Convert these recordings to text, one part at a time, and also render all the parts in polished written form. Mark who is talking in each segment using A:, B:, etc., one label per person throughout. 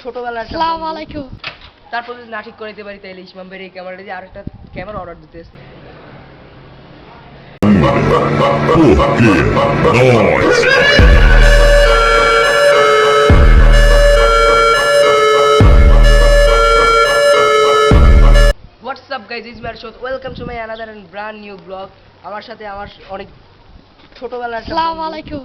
A: ছোটবেলার একটা
B: আসসালামু
A: বন্ধু।
B: আলাইকুম।
A: তারপর যদি না ঠিক করে দিতে পারি তাহলে ইসমাম ভাইয়ের এই ক্যামেরাটা দিয়ে আরেকটা ক্যামেরা অর্ডার দিতে এসেছি। What's up guys, is my show, welcome to my another and brand new blog. আমার সাথে আমার অনেক ছোটবেলার একটা
B: আসসালামু
A: বন্ধু।
B: আলাইকুম।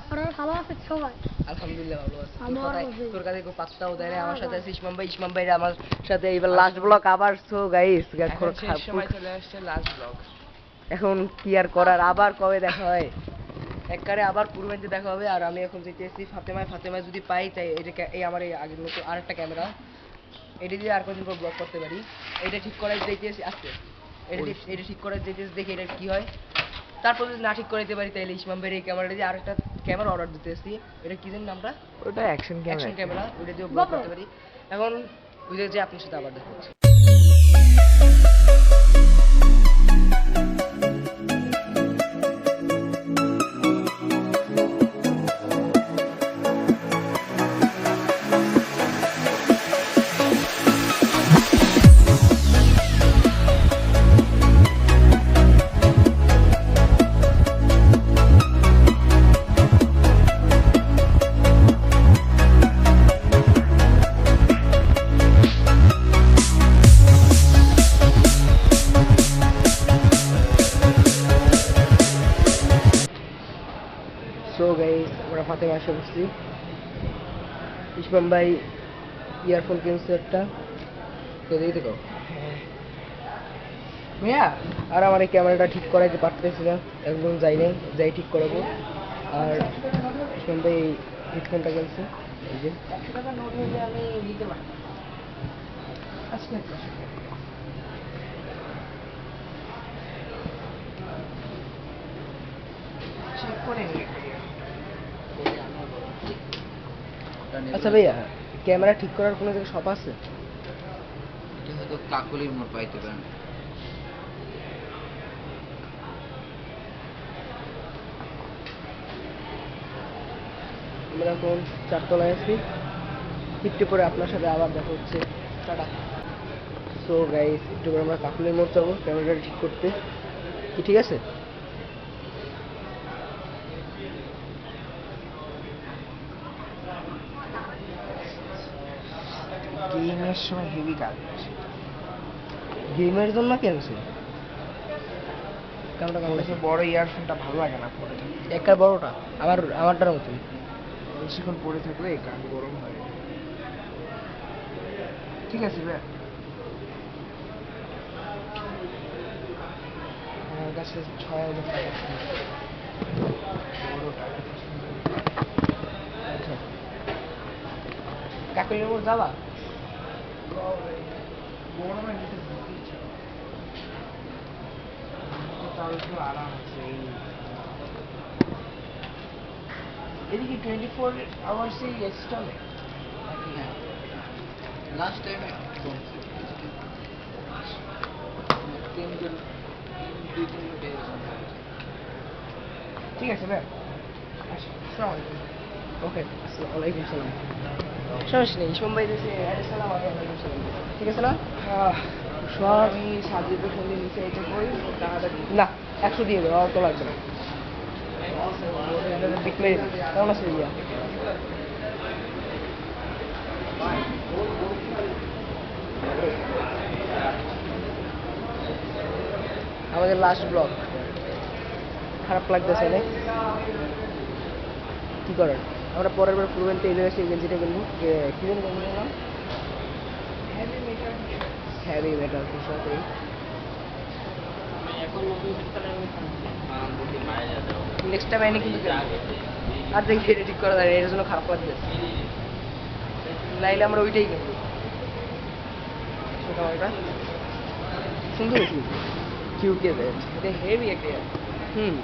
B: আপনারা ভালো আছেন সবাই?
A: আলহামদুলিল্লাহ ভালো আছি।
B: আমার হবে।
A: তোর কাছে কোনো পাত্তাও দেয় না। আমার সাথে আছে ইসমাম ভাই আমার সাথে এইবার লাস্ট ব্লগ আবার। সো গাইস
C: এখন শেষ সময় চলে আসছে লাস্ট ব্লগ।
A: এখন কি আর করার, আবার কবে দেখা হয়, একবারে আবার পূর্বাঞ্চে দেখা হবে। আর আমি এখন যেতেছি ফাতেমায় যদি পাই তাই এই আমার এই আগের মতো আরেকটা ক্যামেরা, এটা দিয়ে আর কদিন পর ব্লগ করতে পারি। এটা ঠিক করাই যেতেছি আজকে, এটা ঠিক করাই যেতেছি, দেখি এটা কি হয়। তারপর যদি না ঠিক করে দিতে পারি তাহলে ইসমাম ভাইয়ের এই ক্যামেরাটা দিয়ে আরেকটা ক্যামেরা অর্ডার দিতে এসেছি। এটা কি জানি নামটা?
C: ওটা অ্যাকশন
A: ক্যামেরা, ওটা দিয়ে ব্লগ করতে পারি। এখন ওই যে আপনার সাথে আবার দেখা হচ্ছে। সো গাইস, আমরা ফাতেমা এসে বসছি। ইসমাম ভাই ইয়ারফোন কিনছে একটা, তো দেখি দেখো ভাইয়া। আর আমার এই ক্যামেরাটা ঠিক করাইতে পারতেছি না, একদম যাই ঠিক করাবো। আর ইসমাম ভাই এই হেডফোনটা কিনছে, এই যে 100 টাকা নোট হলে আমি নিতে পারি। আচ্ছা চেক করে নিই। আচ্ছা ভাইয়া, ক্যামেরা ঠিক করার কোনো জায়গায় শপ আছে?
C: এটা হয়তো কাকলির মোড় পাইতে পারেন।
A: আমরা এখন 4 তলায় আছি। একটু পরে আপনার সাথে আবার দেখা হচ্ছে। টাটা। সো গাইস, একটু পরে আমরা কাকুলির মোড় যাবো ক্যামেরাটা ঠিক করতে। কি ঠিক আছে?
C: গেমের সময় হেভি কাজ।
A: গেমের জন্য কিনছি ক্যামেরা।
C: বলেছে বড় ইয়ারফোনটা ভালো লাগে না পরে থাকলে।
A: একটা বড়টা আমারটার মতন।
C: বেশিক্ষণ পরে থাকলে কান গরম হয়। ঠিক আছে ভাই, আমার কাছে 6000 টাকা আছে। বড়টা
A: আচ্ছা, কাকুলির মোড় যাবা?
C: গরমে যেতে ঘুরতে ইচ্ছা করে। তাও একটু আরাম আছে। এদিকে 24 আওয়ার্সই চলে নাকি? হ্যাঁ, লাস্ট টাইমে ঠিক আছে ভাই।
A: ওকে, ওয়ালাইকুম সালাম। সমস্যা নেই, ইসমাম ভাই দিয়েছে সালাম, ওয়ালাইকুম সালাম। ঠিক আছে না?
C: সব আমি সাজিয়ে সন্ধে নিচে এটা করি টাকাটা
A: না, 100 দিয়ে দেবো, অত লাগবে না। দেখলে কেমন আছে ইয়া? আমাদের লাস্ট ব্লগ খারাপ লাগতেছে অনেক, কি করার। আমরা পরের বার ফুলবেনতে এই জায়গায় সেই গেঞ্জিটা কিনবো। কি জানি গেঞ্জিটার নাম? Heavy metal T shirt. Next time এনে কিন্তু আর দেখি এটা ঠিক করা যায়, এর জন্য খারাপ লাগতেছে। লাইলে আমরা ওইটাই কিনবো। ছোট একটা সুন্দর কি কিউকে দেয়, এটা হেভি একটা। হুম,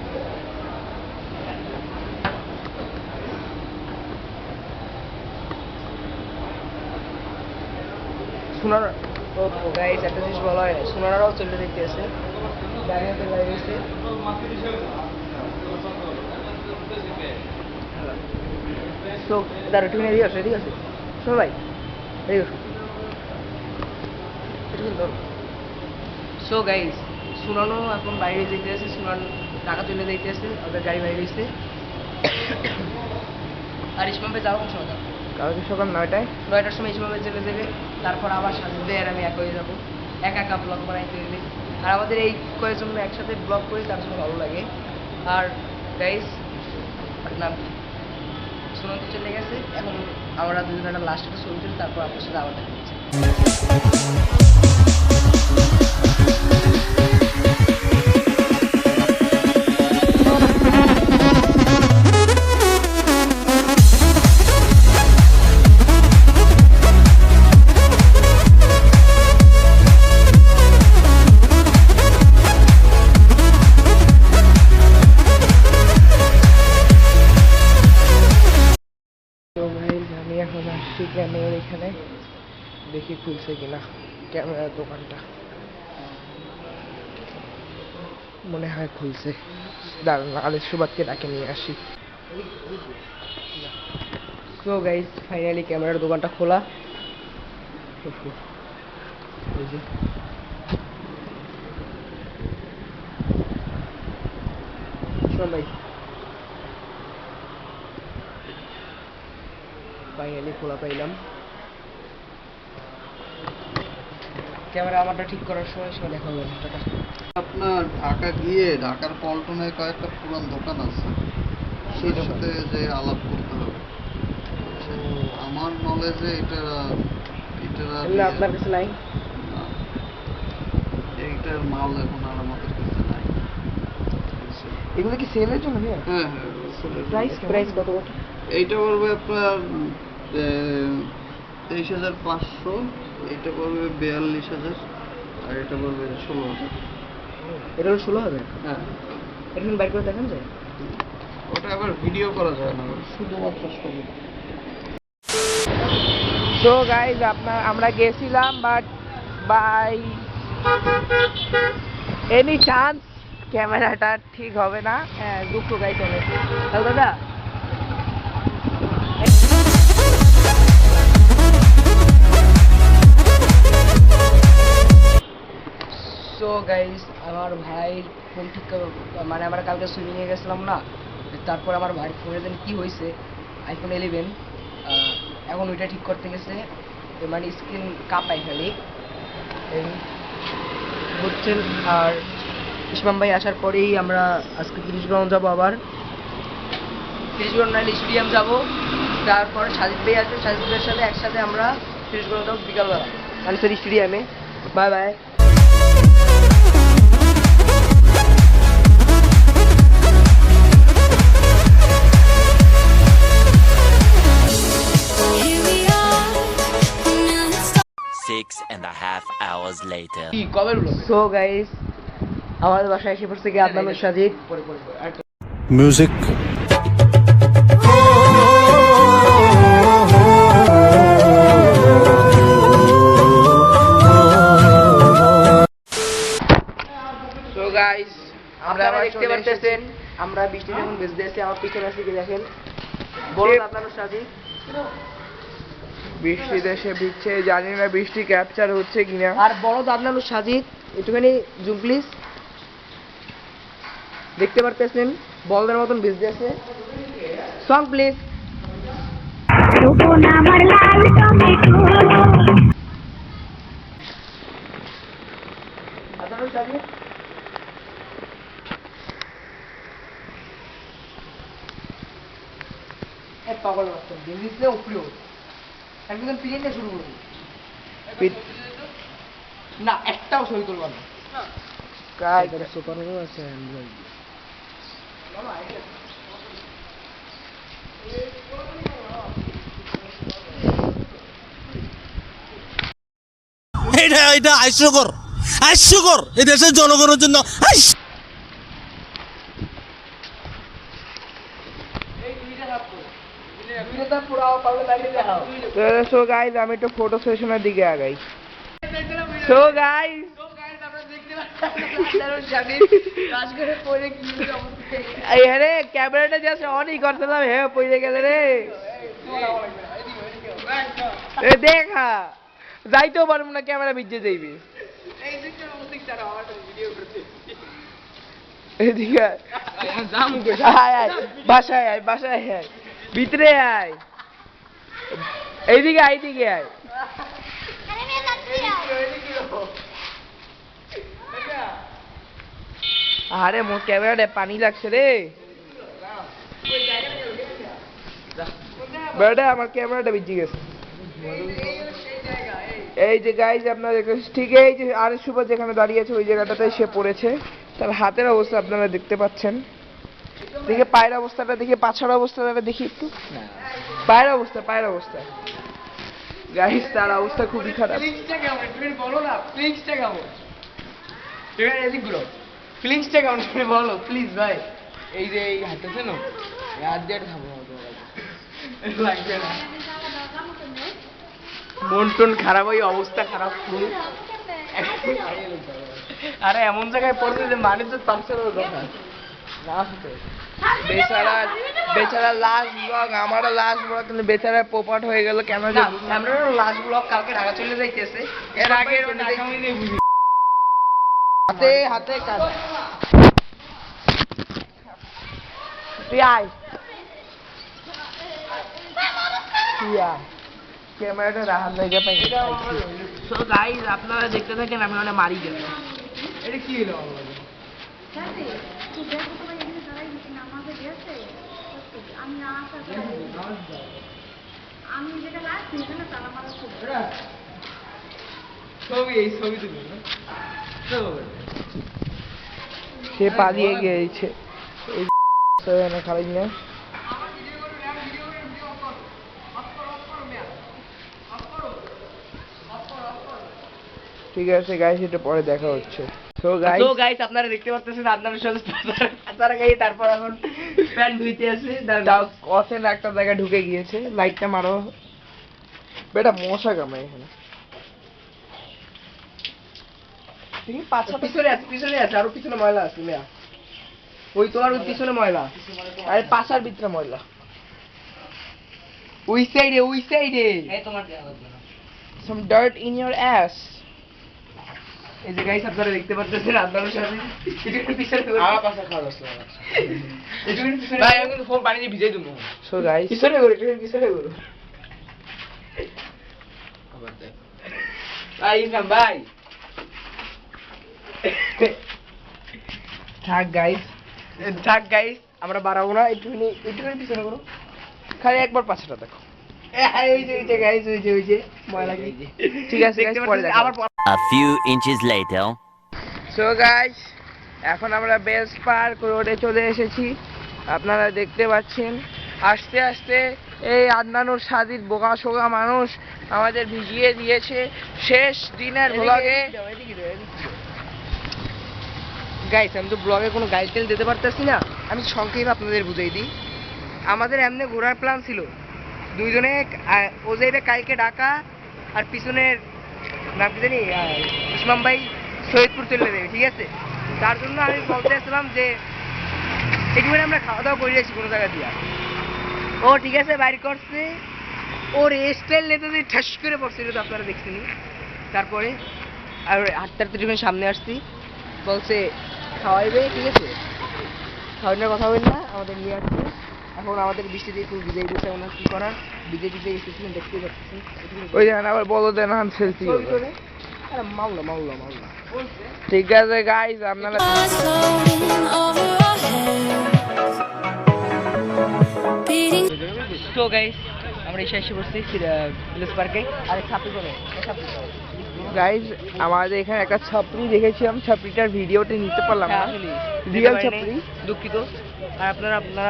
A: সোনার গাইস একটা জিনিস বলা হয়, সোনারাও চলে দেখতে আছে, দাঁড়িয়ে দাঁড়িয়ে গেছে। সো দাঁড়া ঠিক আছে ঠিক আছে শোন ভাই এই সো গাইস সুনানো এখন বাইরে যেতে আছে সুনান টাকা চলে যাইতে আছে ওদের গাড়ি বাইরে এসে আর ইসমামে যাবো কোন সময়
C: কালকে সকাল 9টায়
A: 9টার সময় ইসমামে চলে যাবে তারপর আবার সাজবে আর আমি এক হয়ে যাবো একা একা ব্লগ বানাইতে গেলে আর আমাদের এই কয়েকজন একসাথে ব্লগ করি তার জন্য ভালো লাগে আর গাইস নাম সুনন্ত চলে গেছে এখন আমরা দুজন একটা লাস্ট একটা ছবি তুলি তারপর আপনার সাথে আবার দেখা হচ্ছে
C: তো ভাই আমি এখন আসছি ক্যামেরার এখানে দেখি খুলছে কিনা ক্যামেরার দোকানটা মনে হয় খুলছে দাঁড়ান আলের সুবাদকে ডাকে নিয়ে আসি
A: সো গাইস ফাইনালি ক্যামেরার দোকানটা খোলা এই যে শোন ভাই ফাইনালি খোলা পাইলাম ক্যামেরা আমারটা ঠিক করার সময় দেখা হবে টাকা
B: আপনার ঢাকা গিয়ে ঢাকার পল্টনে কয়েকটা পুরান দোকান আছে সেই সাথে যে আলাপ করতে হবে আমার নলেজে এটা
A: এগুলো আপনার কাছে নাই
B: না, এইটার মাল এখন আর আমাদের কাছে নাই
C: এগুলো কি সেলের জন্য ভাইয়া
B: হ্যাঁ
C: প্রাইস
A: প্রাইস কত কত
B: এইটা পড়বে আপনার 23,500 এইটা পড়বে 42,000 আর এটা পড়বে 16,000
A: এটা হলো 16 হবে
B: হ্যাঁ
A: এটা কিন্তু বাইর করে দেখান যায়
B: ওটা আবার ভিডিও করা যায় না শুধুমাত্র ছবি
C: সো গাইজ আমরা গেছিলাম বাট বাই এনি চান্স ক্যামেরাটা ঠিক হবে না হ্যাঁ দুঃখ গাইজ অনেক
A: দাদা সো গাইস আমার ভাই ফোন ঠিক মানে আমরা কালকে সুইমিংয়ে গেছিলাম না তারপর আমার ভাইয়ের ফোনে যেন কী হয়েছে আইফোন 11 এখন ওইটা ঠিক করতে গেছে মানে স্ক্রিন কাঁপায় খালি এই বুঝছেন আর ইসমাম ভাই আসার পরেই আমরা আজকে 30 গ্রাউন্ড যাবো আবার 30 গ্রাউন্ড নাইলে স্টেডিয়াম যাবো তারপরে সাজিদ ভাই আসবে সাজিদ ভাইয়ের সাথে একসাথে আমরা 30 গ্রাউন্ড যাবো বিকালবেলা মানে সরি স্টেডিয়ামে bye bye
D: Six and a half hours later.
A: কি কবে হলো সো গাইস আমাদের বাসায় এসে পড়ছে কি আদনান ও সাজিদ
E: Music.
C: সো গাইজ আমরা
A: আপনারা
C: আবার
A: দেখতে
C: চলে এসেছি
A: পাচ্ছেন আমরা বৃষ্টি যখন বেজতে আছি আমার পিছনে আছে কি দেখেন বলুন আদনান ও সাজিদ
C: বৃষ্টি দেশে ভিজছে জানি না বৃষ্টি ক্যাপচার হচ্ছে কিনা
A: আর বড় আদনান ও সাজিদ একটুখানি জুম প্লিজ দেখতে পারতেছেন বলদের মতন ভিজতে আছে সং প্লিজ আদনান ও সাজিদ এ পাগল বাচ্চা দিল্লিতে উপরে একদম প্লেনটা শুরু করবো না একটাও ছবি তুলব না
C: কাজ
A: সুপার হিরো আছে
E: এটা হাস্যকর হাস্যকর এই দেশের জনগণের জন্য
C: সো গাইজ আমি একটু ফটো সেশনের দিকে আগাই সো গাইজ
A: আদনানুর স্বামী কাজ করে পড়ে কি অবস্থা।
C: এই রে ক্যামেরাটা জাস্ট অনই করতেলাম, হ্যাঁ পড়ে গেলে রে। এ দেখা যাইতেও পারবো না, ক্যামেরা ভিজে যাইবে।
A: এই দিকটা অবস্থা ছাড়া আমার ভিডিও করতে।
C: এদিকে আয়। আয় আয় বাসায় আয়, বাসায় আয়, ভিতরে আয়, এইদিকে আয়, এইদিকে আয়। আরে মোর ক্যামেরাটা পানি লাগছে রে বেটা, আমার ক্যামেরাটা ভিজে গেছে। এই যে গাইজ আপনারা দেখেন, ঠিক এই যে আরেশ সুপার যেখানে দাঁড়িয়ে আছে ওই জায়গাটাতে সে পড়েছে। তার হাতের অবস্থা আপনারা দেখতে পাচ্ছেন। দেখে পায়ের অবস্থাটা, দেখে পাছার অবস্থাটা দেখি একটু। পায়ের অবস্থা গাইজ, তার অবস্থা খুবই খারাপ।
A: ফিলিংসটা কেমন তুমি বলো না, ফিলিংসটা কেমন? ঠিক আছে এদিক ঘুরো, ফিলিংসটা কেমন তুমি বলো প্লিজ ভাই।
C: এই যে এই হাঁটতেছে না, হাত দিয়ে খাবো
A: লাগবে না,
C: মন টন খারাপ, ওই অবস্থা খারাপ পুরো।
A: আরে এমন জায়গায় পড়ছে যে মানে তো পাঁচশো কথা
C: না হতে বেচারা, বেচারা লাস্ট ব্লগ, আমারও লাস্ট ব্লগ, কিন্তু বেচারা পোপাট হয়ে গেল কেন যে
A: আমরা লাস্ট ব্লগ কালকে ঢাকা চলে যাইতেছে, এর আগে
C: হাতে হাতে কাজ। তুই আয়, তুই আয়, ক্যামেরাটা রাখার জায়গা পাই। সো গাইস আপনারা দেখতে থাকেন, আমি ওটা মারি গেল।
A: এটা কি হলো
F: আমি যেটা রাখছি এখানে তালা মারা ছিল।
A: ছবি, এই ছবি তুলি না
C: সে পালিয়ে গিয়েছে এই খালি না। ঠিক আছে গাইস, এটা পরে দেখা হচ্ছে। সো গাইস
A: আপনারা দেখতে পাচ্ছেন আদনানের সাথে তারা গাই, তারপর এখন প্যান্ট ধুইতে আছে।
C: অসেন একটা জায়গায় ঢুকে গিয়েছে, লাইটটা মারো বেটা, মশা কামড়ায় এখানে।
A: তুমি পিছনে আছে আরো পিছনে ময়লা আছে মেয়া, ওই তোমার ওই পিছনে ময়লা,
C: আরে পাশার ভিতরে ময়লা,
A: ওই সাইডে
C: some dirt in your ass.
A: এই যে গাইস আপনারা দেখতে পাচ্ছেন আদনানের সাথে একটু পিছনে ঘুরো।
C: আমার পাশে খাওয়া হচ্ছে
A: একটু পিছনে
C: ভাই, আমি কিন্তু ফোন পানি দিয়ে ভিজাই দেবো। সো গাইস
A: পিছনে ঘুরো, একটু পিছনে ঘুরো।
C: ভাই ইনকাম ভাই থাক গাইস,
A: আমরা বাড়াবো না, একটুখানি পিছনে করো।
C: খালি একবার পাছাটা দেখো।
A: ওই যে গাইস, ওই যে ময়লা কি।
C: ঠিক আছে guys, পরে দেখা
A: আবার
C: হবে।
D: A few inches later.
C: So guys এখন আমরা বেস্ট পার্ক রোডে চলে এসেছি। আপনারা দেখতে পাচ্ছেন আস্তে আস্তে এই আদনানুর সাদির বোকা শোকা মানুষ আমাদের ভিজিয়ে দিয়েছে শেষ দিনের ব্লগে।
A: গাইস আমি তো ব্লগে কোনো গাইড টাইল দিতে পারতেছি না, আমি সংক্ষেপে আপনাদের বুঝিয়ে দিই। আমাদের এমনি ঘোরার প্ল্যান ছিল, দুইজনে ও যাইবে কালকে ঢাকা, আর পিছনের নাম কি জানি ইসমাম ভাই সৈয়দপুর চলে যাবে, ঠিক আছে। তার জন্য আমি বলতে আসলাম যে একটুখানি আমরা খাওয়া দাওয়া করে যাচ্ছি কোনো জায়গা দিয়ে। ও ঠিক আছে বাইর করছে, ওর স্টাইল নিতে যদি ঠাস করে পড়ছিল তো আপনারা দেখছেন। তারপরে আর হাঁটতে হাঁটতে যখন সামনে আসছি বলছে খাওয়াইবে, ঠিক আছে, খাওয়ানোর কথা বলল না, আমাদের নিয়ে আসছে। এখন আমাদের বৃষ্টিতে একটু ভিজে দিচ্ছে, ওনার কি করার, ভিজে গেছিলেন দেখতে পাচ্ছি।
C: ওই জায়গায় আবার বলো দেন সেলফি।
A: আরে মাওলা
C: ঠিক আছে গাইস আপনারা
A: তো গাইস আমরা এসে পড়ছি ভিলেজ পার্কে। আরে ছাপি করে
C: গাইস আমাদের এখানে একটা ছাপড়ি দেখেছিলাম, ছাপড়িটার ভিডিওটা নিতে পারলাম না, রিয়েল ছাপড়ি,
A: দুঃখিত। আর আপনারা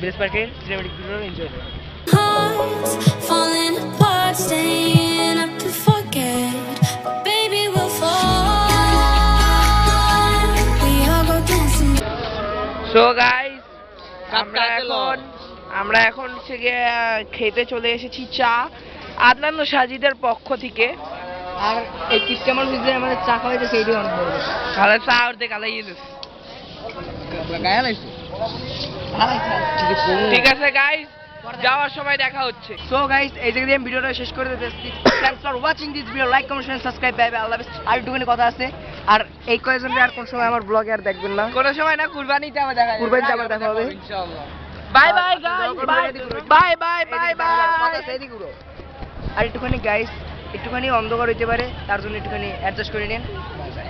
A: ভিলেজ পার্কে সিনেমেটিক ভিডিও এনজয় করুন।
G: Hearts falling apart, staying up to forget. But baby, we'll fall. We all go dancing.
C: So guys আমরা এখন হচ্ছে গিয়ে খেতে চলে এসেছি চা আদনান ও সাজিদের পক্ষ থেকে।
A: আর এই কিপটা মানুষ যে আমাদের চা খাওয়াইতে সেইটাই অনেক বড় কথা।
C: তাহলে চা উঠতে কালাই গেলিস।
A: গায়ে লাইছে
C: ঠিক আছে গাইস, যাওয়ার সময় দেখা হচ্ছে।
A: সো গাইস এই জায়গায় আমি ভিডিওটা শেষ করে দিতেছি। Thanks for watching this video, like comment share subscribe bye bye, আল্লাহ হাফেজ। আর একটুখানি কথা আছে, আর এই কয়েকজনকে আর কোন সময় আমার ব্লগে আর দেখবেন না।
C: কোনো সময় না, কুরবানিতে আবার দেখা যাবে।
A: কুরবানিতে আবার দেখা হবে।
C: ইনশাআল্লাহ। Bye bye guys, bye bye bye bye.
A: আর একটুখানি গাইস, একটুখানি অন্ধকার হইতে পারে, তার জন্য একটুখানি অ্যাডজাস্ট করে নেন। Bye bye.